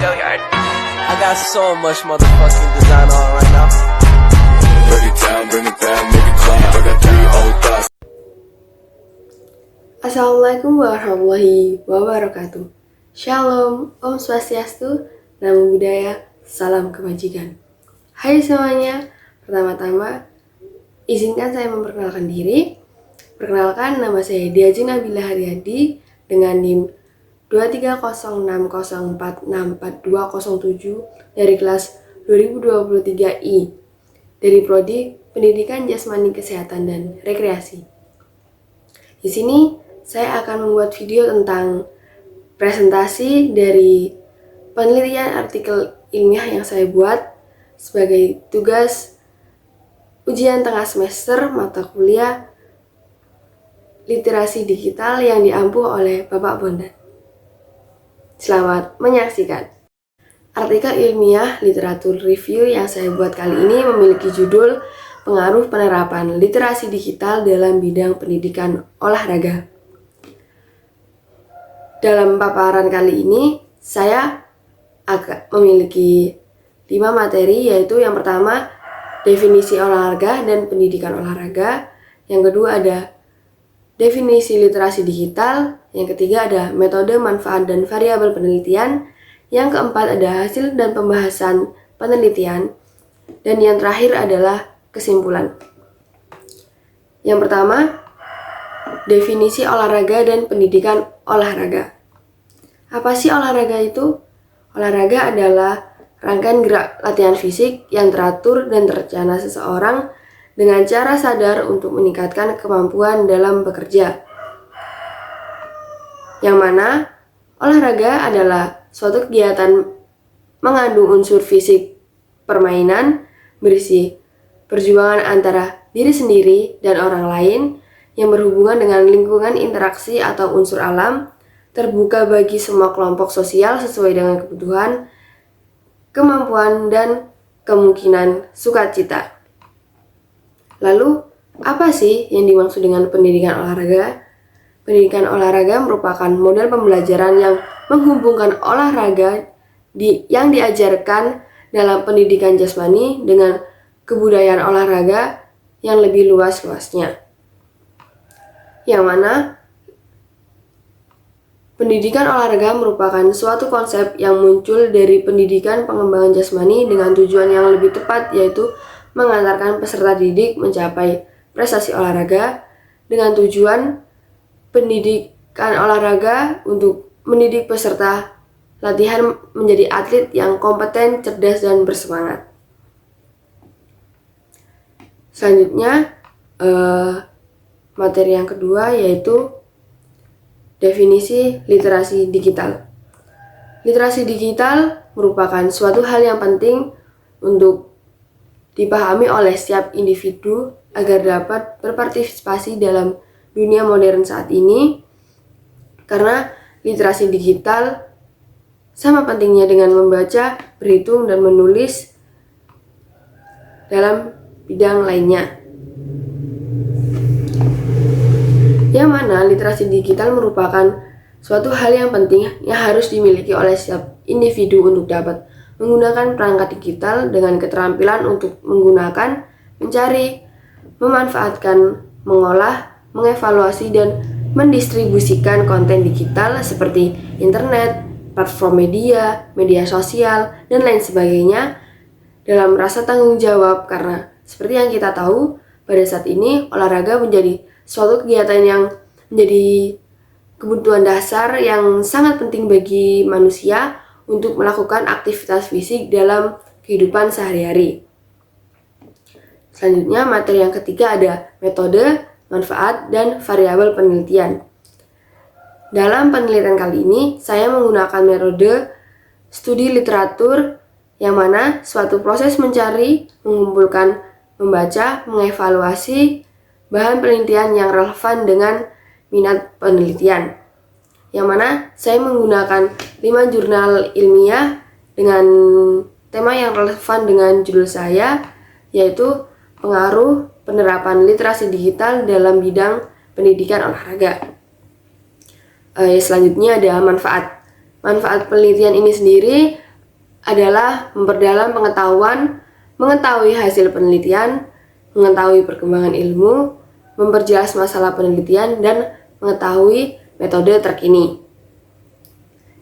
I got so much motherfucking design on right now. Break it down, bring it back, make it clap. I got 3 old thoughts. Assalamualaikum warahmatullahi wabarakatuh. Shalom, Om Swastiastu, Namo Buddhaya, Salam Kebajikan. Hai semuanya, pertama-tama izinkan saya memperkenalkan diri. Perkenalkan, nama saya Diajeng Nabila Haryadi dengan NIM 23060464207 dari kelas 2023I dari Prodi Pendidikan Jasmani Kesehatan dan Rekreasi. Di sini saya akan membuat video tentang presentasi dari penelitian artikel ilmiah yang saya buat sebagai tugas ujian tengah semester mata kuliah literasi digital yang diampu oleh Bapak Bondan. Selamat menyaksikan. Artikel ilmiah literatur review yang saya buat kali ini memiliki judul Pengaruh Penerapan Literasi Digital dalam Bidang Pendidikan Olahraga. Dalam paparan kali ini, saya memiliki 5 materi, yaitu yang pertama, definisi olahraga dan pendidikan olahraga. Yang kedua ada definisi literasi digital. Yang ketiga ada metode, manfaat, dan variabel penelitian. Yang keempat ada hasil dan pembahasan penelitian. Dan yang terakhir adalah kesimpulan. Yang pertama, definisi olahraga dan pendidikan olahraga. Apa sih olahraga itu? Olahraga adalah rangkaian gerak latihan fisik yang teratur dan terencana seseorang dengan cara sadar untuk meningkatkan kemampuan dalam bekerja. Yang mana olahraga adalah suatu kegiatan mengandung unsur fisik permainan, berisi perjuangan antara diri sendiri dan orang lain yang berhubungan dengan lingkungan interaksi atau unsur alam, terbuka bagi semua kelompok sosial sesuai dengan kebutuhan, kemampuan, dan kemungkinan sukacita. Lalu, apa sih yang dimaksud dengan pendidikan olahraga? Pendidikan olahraga merupakan model pembelajaran yang menghubungkan olahraga yang diajarkan dalam pendidikan jasmani dengan kebudayaan olahraga yang lebih luas-luasnya. Yang mana pendidikan olahraga merupakan suatu konsep yang muncul dari pendidikan pengembangan jasmani dengan tujuan yang lebih tepat, yaitu mengantarkan peserta didik mencapai prestasi olahraga dengan tujuan pendidikan olahraga untuk mendidik peserta latihan menjadi atlet yang kompeten, cerdas, dan bersemangat. Selanjutnya, materi yang kedua yaitu definisi literasi digital. Literasi digital merupakan suatu hal yang penting untuk dipahami oleh setiap individu agar dapat berpartisipasi dalam dunia modern saat ini, karena literasi digital sama pentingnya dengan membaca, berhitung, dan menulis dalam bidang lainnya. Yang mana literasi digital merupakan suatu hal yang penting yang harus dimiliki oleh setiap individu untuk dapat menggunakan perangkat digital dengan keterampilan untuk menggunakan, mencari, memanfaatkan, mengolah, mengevaluasi, dan mendistribusikan konten digital seperti internet, platform media, media sosial, dan lain sebagainya dalam rasa tanggung jawab, karena seperti yang kita tahu, pada saat ini olahraga menjadi suatu kegiatan yang menjadi kebutuhan dasar yang sangat penting bagi manusia untuk melakukan aktivitas fisik dalam kehidupan sehari-hari. Selanjutnya, materi yang ketiga ada metode, manfaat, dan variabel penelitian. Dalam penelitian kali ini, saya menggunakan metode studi literatur yang mana suatu proses mencari, mengumpulkan, membaca, mengevaluasi bahan penelitian yang relevan dengan minat penelitian. Yang mana saya menggunakan 5 jurnal ilmiah dengan tema yang relevan dengan judul saya, yaitu pengaruh penerapan literasi digital dalam bidang pendidikan olahraga. Selanjutnya ada manfaat. Manfaat penelitian ini sendiri adalah memperdalam pengetahuan, mengetahui hasil penelitian, mengetahui perkembangan ilmu, memperjelas masalah penelitian, dan mengetahui metode terkini.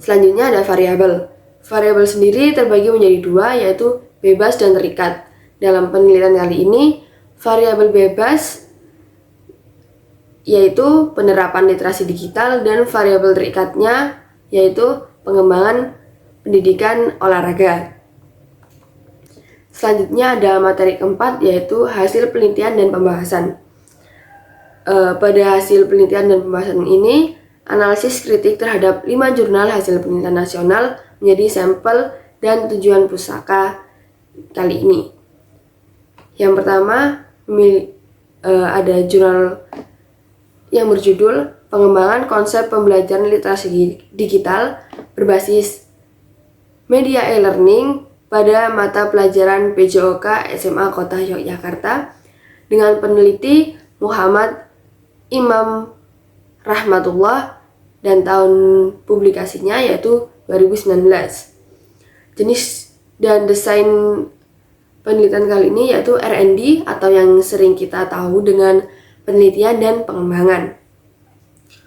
Selanjutnya ada variabel. Variabel sendiri terbagi menjadi dua, yaitu bebas dan terikat. Dalam penelitian kali ini, variabel bebas yaitu penerapan literasi digital, dan variabel terikatnya yaitu pengembangan pendidikan olahraga. Selanjutnya ada materi keempat, yaitu hasil penelitian dan pembahasan. Pada hasil penelitian dan pembahasan ini, analisis kritik terhadap 5 jurnal hasil penelitian nasional menjadi sampel dan tujuan pusaka kali ini. Yang pertama, ada jurnal yang berjudul Pengembangan Konsep Pembelajaran Literasi Digital berbasis Media e-learning pada mata pelajaran PJOK SMA Kota Yogyakarta dengan peneliti Muhammad Imam Rahmatullah, dan tahun publikasinya yaitu 2019. Jenis dan desain penelitian kali ini yaitu R&D atau yang sering kita tahu dengan penelitian dan pengembangan.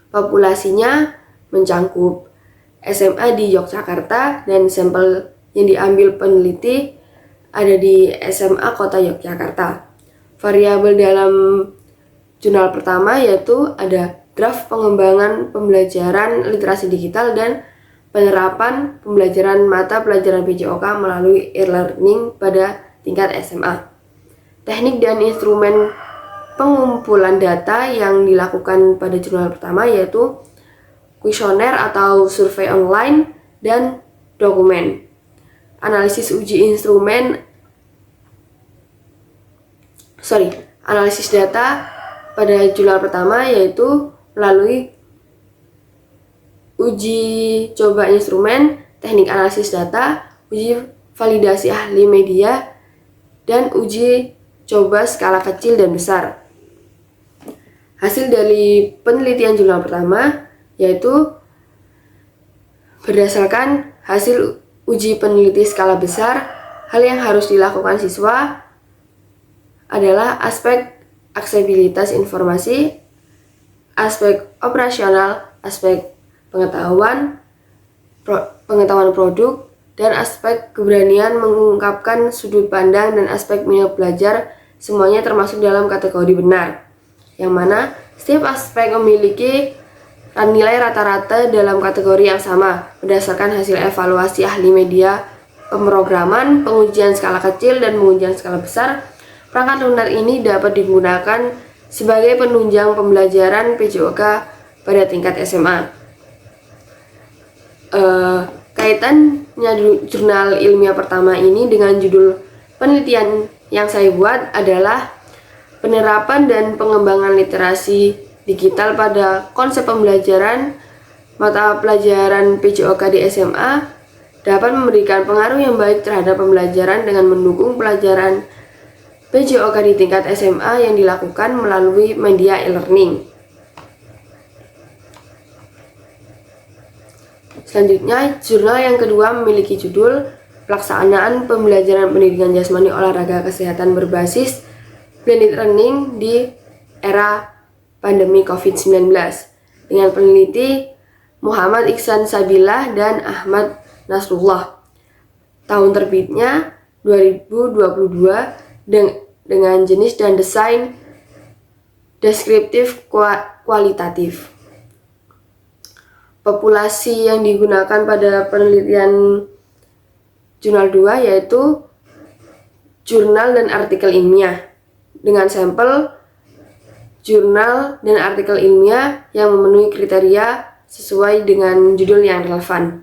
Populasinya mencakup SMA di Yogyakarta, dan sampel yang diambil peneliti ada di SMA Kota Yogyakarta. Variabel dalam jurnal pertama yaitu ada draft pengembangan pembelajaran literasi digital dan penerapan pembelajaran mata pelajaran PJOK melalui e-learning pada tingkat SMA. Teknik dan instrumen pengumpulan data yang dilakukan pada jurnal pertama yaitu kuesioner atau survei online dan dokumen. Analisis data pada jurnal pertama yaitu melalui uji coba instrumen, teknik analisis data, uji validasi ahli media, dan uji coba skala kecil dan besar. Hasil dari penelitian jurnal pertama yaitu berdasarkan hasil uji peneliti skala besar, hal yang harus dilakukan siswa adalah aspek aksesibilitas informasi, aspek operasional, aspek pengetahuan produk, dan aspek keberanian mengungkapkan sudut pandang, dan aspek minat belajar, semuanya termasuk dalam kategori benar, yang mana setiap aspek memiliki nilai rata-rata dalam kategori yang sama berdasarkan hasil evaluasi ahli media, pemrograman, pengujian skala kecil, dan pengujian skala besar. Perangkat lunak ini dapat digunakan sebagai penunjang pembelajaran PJOK pada tingkat SMA. Kaitannya jurnal ilmiah pertama ini dengan judul penelitian yang saya buat adalah penerapan dan pengembangan literasi digital pada konsep pembelajaran mata pelajaran PJOK di SMA dapat memberikan pengaruh yang baik terhadap pembelajaran dengan mendukung pelajaran PJOK di tingkat SMA yang dilakukan melalui media e-learning. Selanjutnya, jurnal yang kedua memiliki judul Pelaksanaan Pembelajaran Pendidikan Jasmani Olahraga Kesehatan Berbasis Blended Learning di Era Pandemi COVID-19 dengan peneliti Muhammad Iksan Sabilah dan Ahmad Nasrullah. Tahun terbitnya 2022 dengan jenis dan desain deskriptif kualitatif. Populasi yang digunakan pada penelitian jurnal 2 yaitu jurnal dan artikel ilmiah dengan sampel jurnal dan artikel ilmiah yang memenuhi kriteria sesuai dengan judul yang relevan.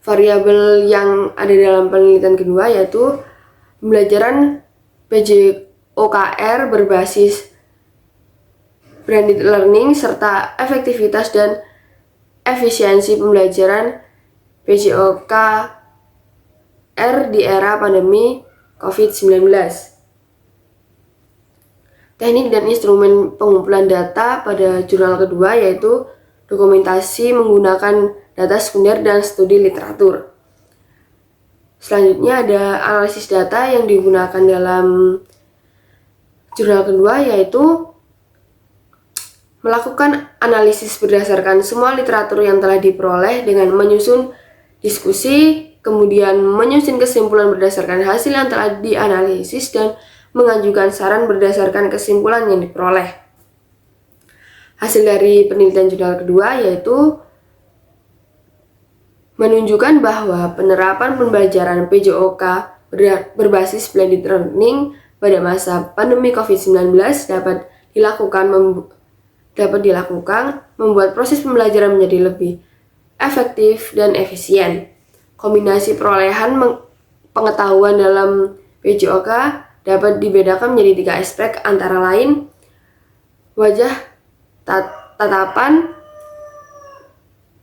Variabel yang ada dalam penelitian kedua yaitu pembelajaran PJOKR berbasis blended learning serta efektivitas dan efisiensi pembelajaran PJOKR di era pandemi COVID-19. Teknik dan instrumen pengumpulan data pada jurnal kedua yaitu dokumentasi menggunakan data sekunder dan studi literatur. Selanjutnya ada analisis data yang digunakan dalam jurnal kedua, yaitu melakukan analisis berdasarkan semua literatur yang telah diperoleh dengan menyusun diskusi, kemudian menyusun kesimpulan berdasarkan hasil yang telah dianalisis dan mengajukan saran berdasarkan kesimpulan yang diperoleh. Hasil dari penelitian jurnal kedua yaitu menunjukkan bahwa penerapan pembelajaran PJOK berbasis blended learning pada masa pandemi COVID-19 dapat dilakukan membuat proses pembelajaran menjadi lebih efektif dan efisien. Kombinasi perolehan pengetahuan dalam PJOK dapat dibedakan menjadi 3 aspek, antara lain wajah tatapan,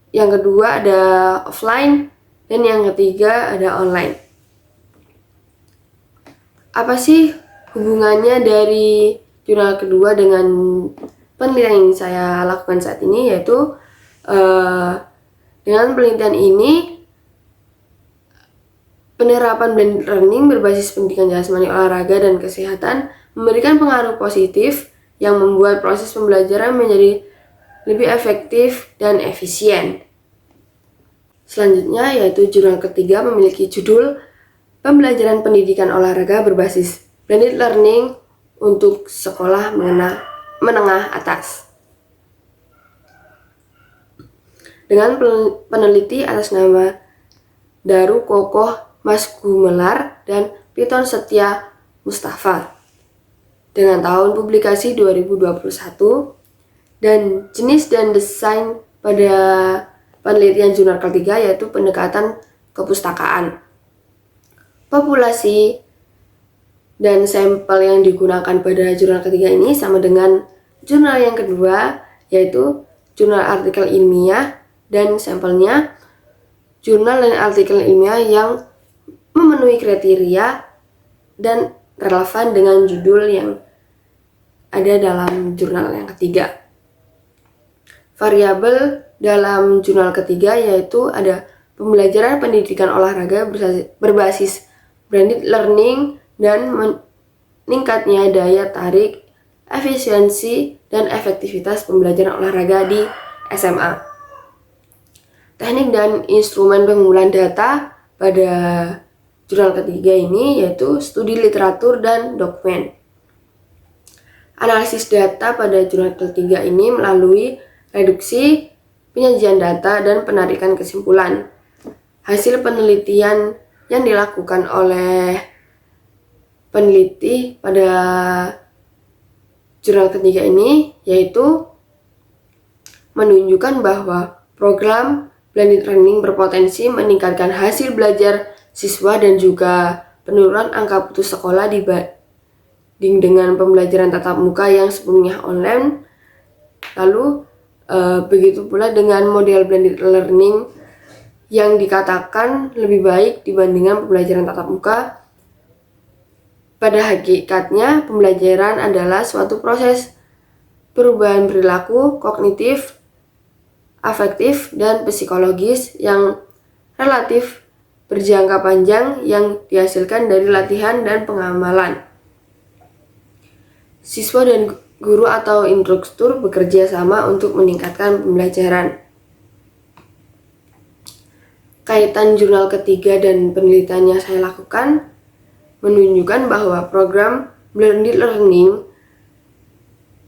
yang kedua ada offline, dan yang ketiga ada online. Apa sih hubungannya dari jurnal kedua dengan penelitian yang saya lakukan saat ini? Yaitu dengan penelitian ini, penerapan blended learning berbasis pendidikan jasmani, olahraga, dan kesehatan memberikan pengaruh positif yang membuat proses pembelajaran menjadi lebih efektif dan efisien. Selanjutnya yaitu jurnal ketiga memiliki judul Pembelajaran Pendidikan Olahraga Berbasis Blended Learning untuk Sekolah Menengah Atas. Dengan peneliti atas nama Daru Kokoh Mas Gumelar dan Piton Setia Mustafa. Dengan tahun publikasi 2021 dan jenis dan desain pada penelitian jurnal ketiga yaitu pendekatan kepustakaan. Populasi dan sampel yang digunakan pada jurnal ketiga ini sama dengan jurnal yang kedua, yaitu jurnal artikel ilmiah dan sampelnya jurnal dan artikel ilmiah yang memenuhi kriteria dan relevan dengan judul yang ada dalam jurnal yang ketiga. Variabel dalam jurnal ketiga yaitu ada pembelajaran pendidikan olahraga berbasis blended learning dan meningkatnya daya tarik, efisiensi, dan efektivitas pembelajaran olahraga di SMA. Teknik dan instrumen pengumpulan data pada jurnal ketiga ini yaitu studi literatur dan dokumen. Analisis data pada jurnal ketiga ini melalui reduksi, penyajian data, dan penarikan kesimpulan. Hasil penelitian yang dilakukan oleh peneliti pada jurnal ketiga ini yaitu menunjukkan bahwa program blended learning berpotensi meningkatkan hasil belajar siswa dan juga penurunan angka putus sekolah dibanding dengan pembelajaran tatap muka yang sebelumnya online. Lalu begitu pula dengan model blended learning yang dikatakan lebih baik dibandingkan pembelajaran tatap muka. Pada hakikatnya, pembelajaran adalah suatu proses perubahan perilaku, kognitif, afektif, dan psikologis yang relatif berjangka panjang yang dihasilkan dari latihan dan pengamalan. Siswa dan guru atau instruktur bekerja sama untuk meningkatkan pembelajaran. Kaitan jurnal ketiga dan penelitian yang saya lakukan menunjukkan bahwa program blended learning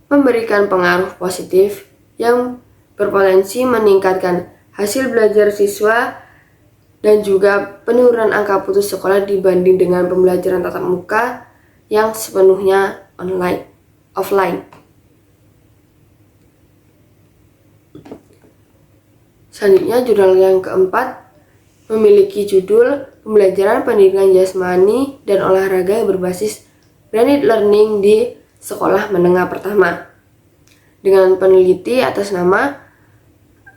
memberikan pengaruh positif yang berpotensi meningkatkan hasil belajar siswa dan juga penurunan angka putus sekolah dibanding dengan pembelajaran tatap muka yang sepenuhnya offline. Selanjutnya jurnal yang keempat memiliki judul Pembelajaran Pendidikan Jasmani dan Olahraga berbasis Blended Learning di Sekolah Menengah Pertama, dengan peneliti atas nama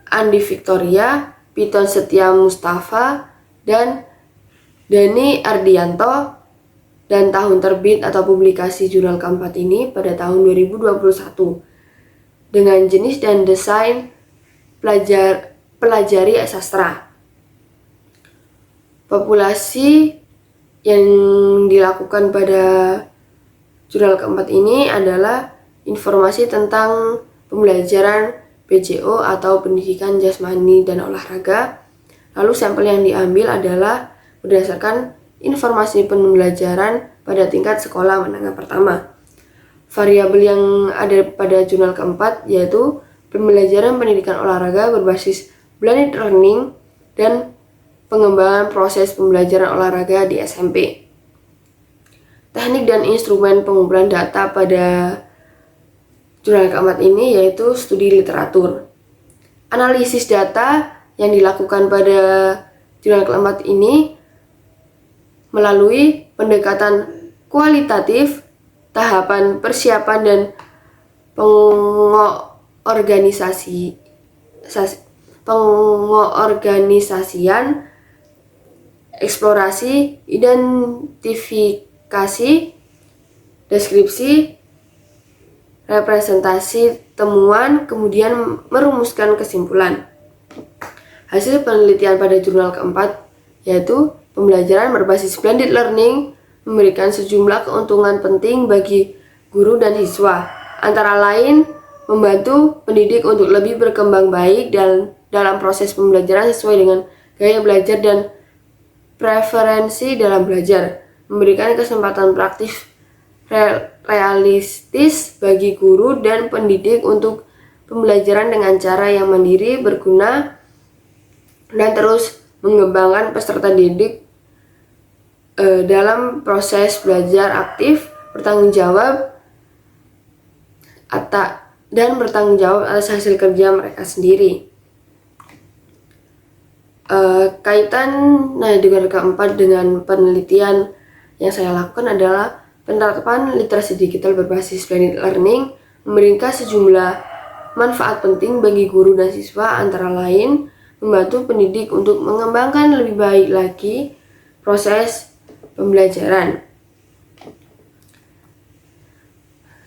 Andi Victoria, Piton Setia Mustafa, dan Dani Ardianto, dan tahun terbit atau publikasi jurnal keempat ini pada tahun 2021 dengan jenis dan desain pelajari sastra. Populasi yang dilakukan pada jurnal keempat ini adalah informasi tentang pembelajaran PJO atau pendidikan jasmani dan olahraga. Lalu sampel yang diambil adalah berdasarkan informasi pembelajaran pada tingkat sekolah menengah pertama. Variabel yang ada pada jurnal keempat yaitu pembelajaran pendidikan olahraga berbasis blended learning dan pengembangan proses pembelajaran olahraga di SMP. Teknik dan instrumen pengumpulan data pada jurnal keempat ini yaitu studi literatur. Analisis data yang dilakukan pada jurnal keempat ini melalui pendekatan kualitatif, tahapan persiapan dan pengorganisasian, eksplorasi, identifikasi, deskripsi, representasi temuan, kemudian merumuskan kesimpulan. Hasil penelitian pada jurnal keempat yaitu pembelajaran berbasis blended learning memberikan sejumlah keuntungan penting bagi guru dan siswa, antara lain membantu pendidik untuk lebih berkembang baik dalam proses pembelajaran sesuai dengan gaya belajar dan preferensi dalam belajar, memberikan kesempatan praktis realistis bagi guru dan pendidik untuk pembelajaran dengan cara yang mandiri, berguna, dan terus mengembangkan peserta didik dalam proses belajar aktif, bertanggung jawab atas hasil kerja mereka sendiri. Kaitan jurnal keempat dengan penelitian yang saya lakukan adalah penerapan literasi digital berbasis blended learning memberikan sejumlah manfaat penting bagi guru dan siswa, antara lain membantu pendidik untuk mengembangkan lebih baik lagi proses pembelajaran.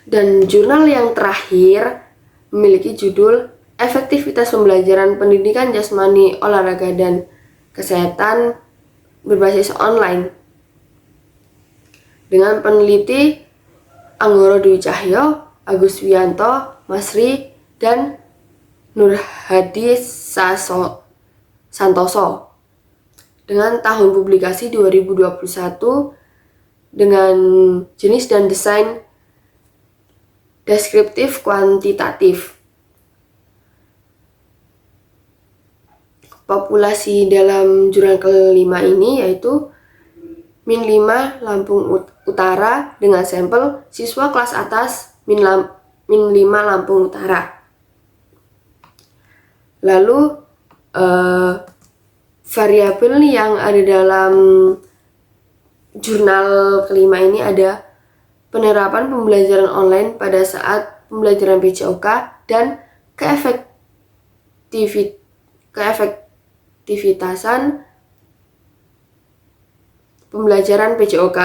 Dan jurnal yang terakhir memiliki judul Efektivitas Pembelajaran Pendidikan Jasmani, Olahraga, dan Kesehatan Berbasis Online dengan peneliti Anggoro Dwi Cahyo, Agus Wianto, Masri, dan Nurhadi Santoso dengan tahun publikasi 2021 dengan jenis dan desain deskriptif kuantitatif. Populasi dalam jurnal kelima ini yaitu min 5 Lampung Utara dengan sampel siswa kelas atas min 5 Lampung Utara. Lalu variabel yang ada dalam jurnal kelima ini ada penerapan pembelajaran online pada saat pembelajaran PJOK dan keefektivitasan pembelajaran PJOK,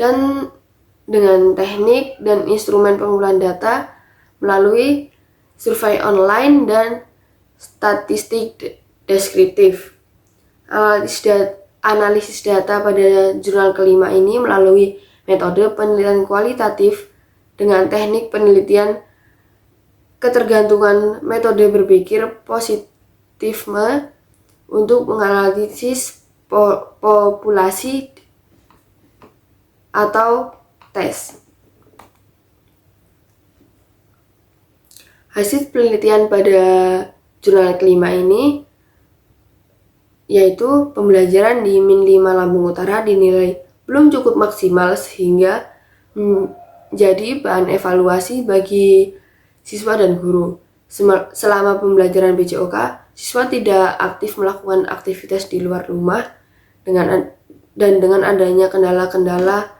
dan dengan teknik dan instrumen pengumpulan data melalui survei online dan statistik deskriptif. Analisis data pada jurnal kelima ini melalui metode penelitian kualitatif dengan teknik penelitian ketergantungan metode berpikir positifme untuk menganalisis populasi atau tes. Hasil penelitian pada jurnal kelima ini yaitu pembelajaran di min 5 Lampung Utara dinilai belum cukup maksimal sehingga menjadi bahan evaluasi bagi siswa dan guru. Selama pembelajaran PJOK, siswa tidak aktif melakukan aktivitas di luar rumah dengan adanya kendala-kendala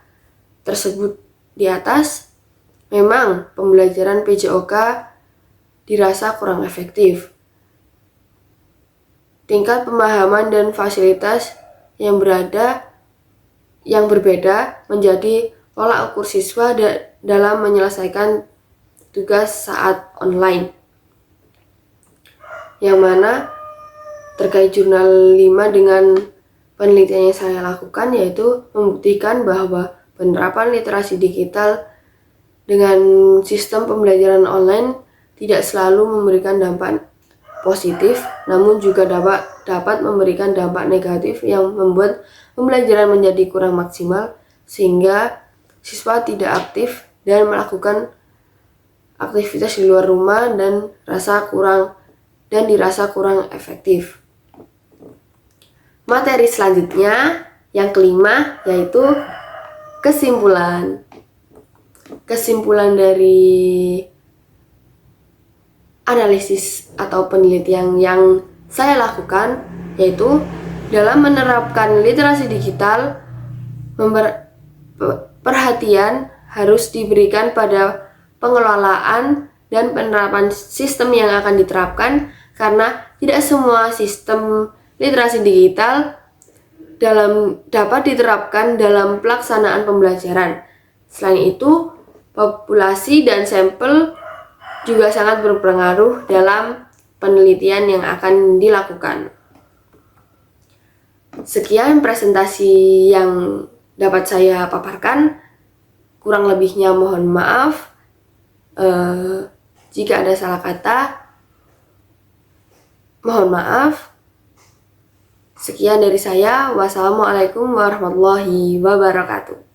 tersebut di atas, memang pembelajaran PJOK dirasa kurang efektif. Tingkat pemahaman dan fasilitas yang berbeda menjadi tolak ukur siswa dalam menyelesaikan tugas saat online. Yang mana terkait jurnal 5 dengan penelitian yang saya lakukan yaitu membuktikan bahwa penerapan literasi digital dengan sistem pembelajaran online tidak selalu memberikan dampak positif, namun juga dapat memberikan dampak negatif yang membuat pembelajaran menjadi kurang maksimal sehingga siswa tidak aktif dan melakukan aktivitas di luar rumah dan dirasa kurang efektif. Materi selanjutnya yang kelima yaitu kesimpulan. Kesimpulan dari analisis atau penelitian yang saya lakukan yaitu dalam menerapkan literasi digital, perhatian harus diberikan pada pengelolaan dan penerapan sistem yang akan diterapkan karena tidak semua sistem literasi digital dapat diterapkan dalam pelaksanaan pembelajaran. Selain itu, populasi dan sampel juga sangat berpengaruh dalam penelitian yang akan dilakukan. Sekian presentasi yang dapat saya paparkan. Kurang lebihnya mohon maaf. Jika ada salah kata, mohon maaf. Sekian dari saya. Wassalamualaikum warahmatullahi wabarakatuh.